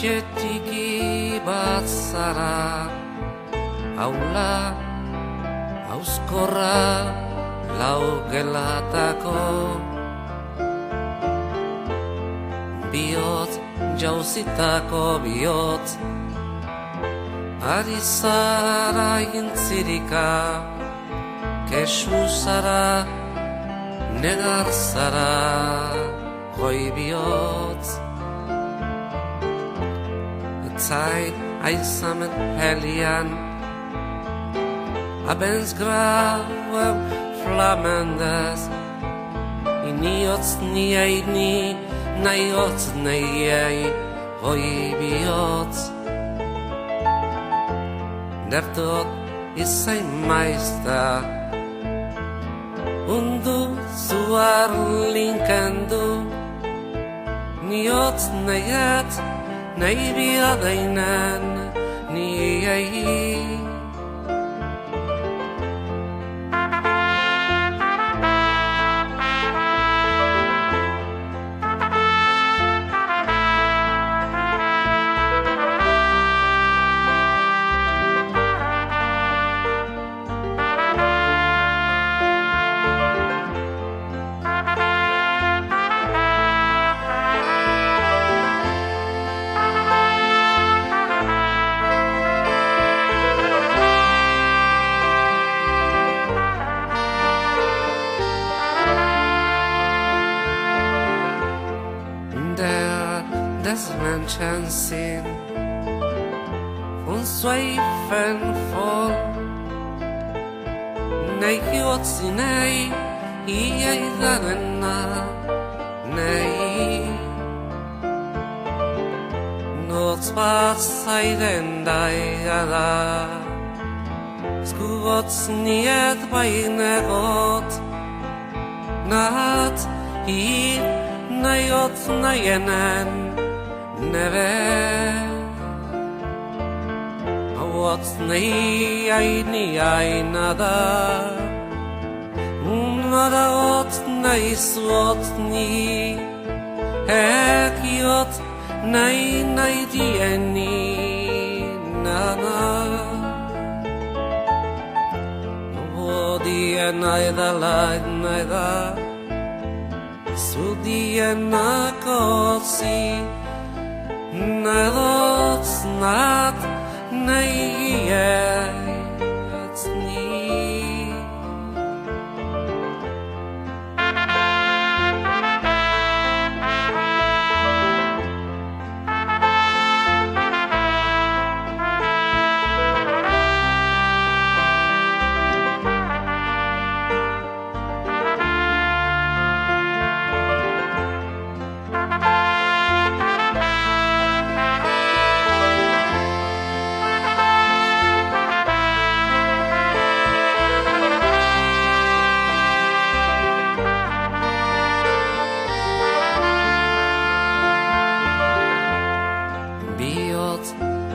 Etxetiki bat zara, aula, auskorra, lau gelatako. Bihotz, jauzitako bihotz, ari zara intzirika, kesu zara, negar zara, goi bihotz. Zeit einsamen helian, abends-grauen flammendes, iniots nieini, naiots neiei, hoi bihotz. Der Tod ist ein Meister, und du zu erlinken du, niots neiet, nei biadeinen niei. Des Menschen Sinn von Zweifeln voll, nei Jotzi, nei, iei darena, nei. Notz Zeiten daigada, skugotz niet beine Gott, nahat, naiot naienen, neve. What's nei nada, nada ot nei suot ni, ekiot nei dieni nana. Odie naida, sudie nakotsi, nadots nat neiets ni.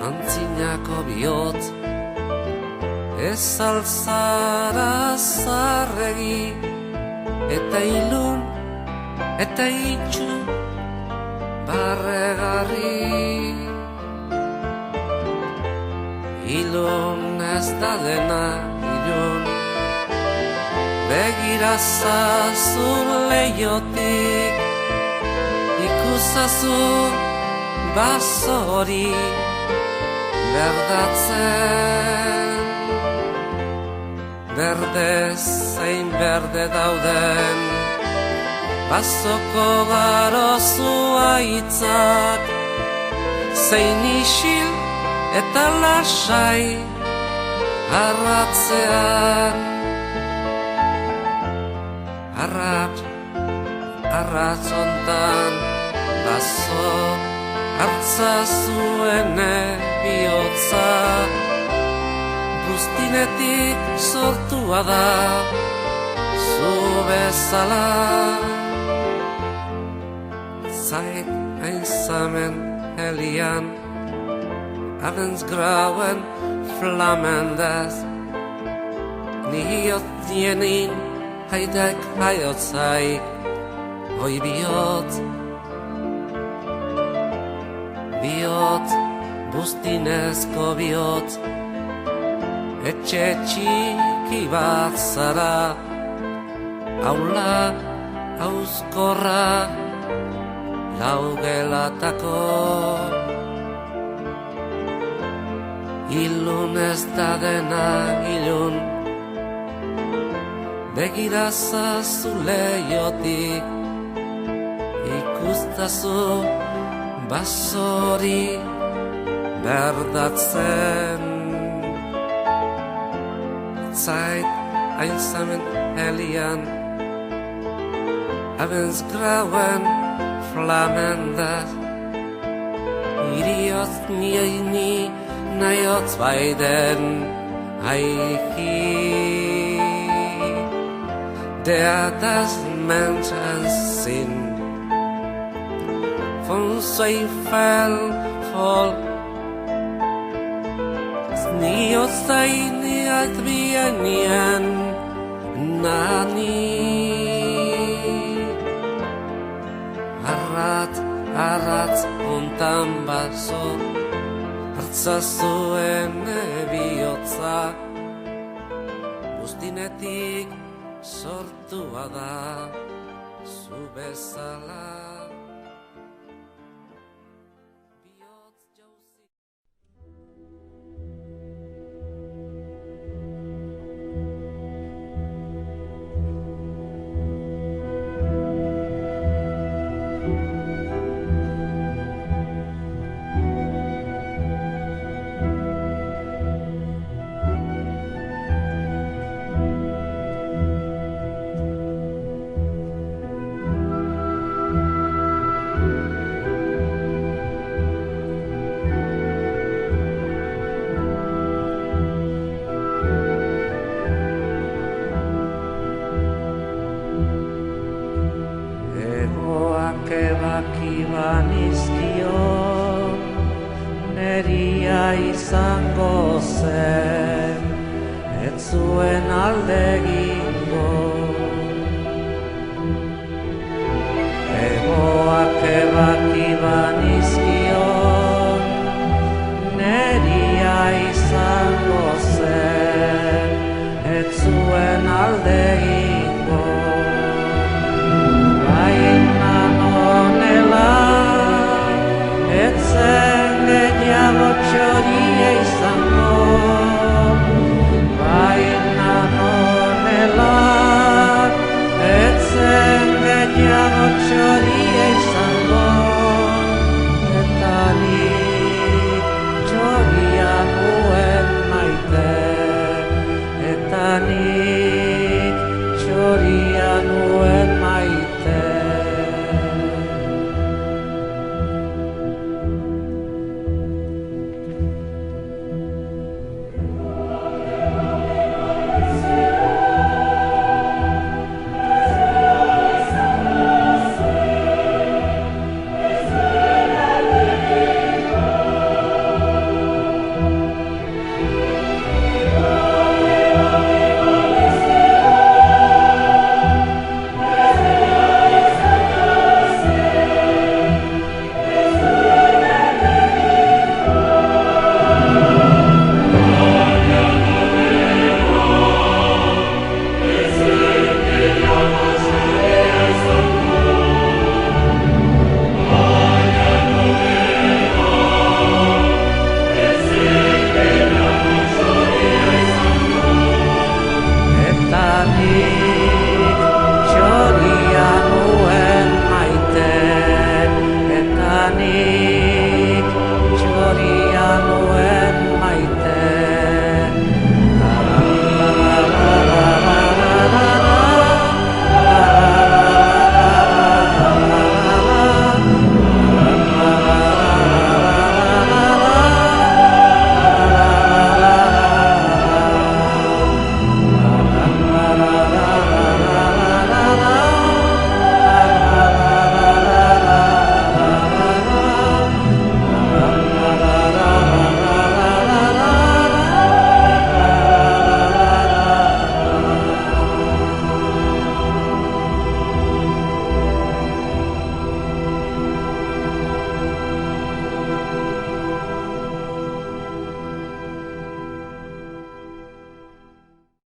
Antzinako bihotz, ez alzara zarregi, eta ilun, eta itxu, barregarri. Ilun ez da dena ilun, begirazazu leiotik, ikusazu baso hori, berdatzen, berde zein berde dauden, bazoko garozu aitzak, zein isil eta lasai arratzean. Arratz ontan bazo hartza zuen bihotza, guztinetik sortua da, zu bezala. Zeit einsamen helian, abends-grauen flammendes, niot dienin haidek haiotzaik, hoi bihotz. bihotz, buztinezko bihotz, etxe txiki bat zara, aula hauzkorra, lau gelatako. Ilun ez da dena ilun, begirazazu leiotik, ikustazu basori berdatzen. Zeit einsamen helian, abends-grauen Flammen das Idiot nie najo zweiten Heiki, der das Menschensinn von Zweifel voll nie ostejny odbijanian nani. Arratz hontan baso hartza zuen bihotza, buztinetik sortua da zu bezala. Ebakiban izkio, neria izango zen, ez zuen alde egingo. Egoak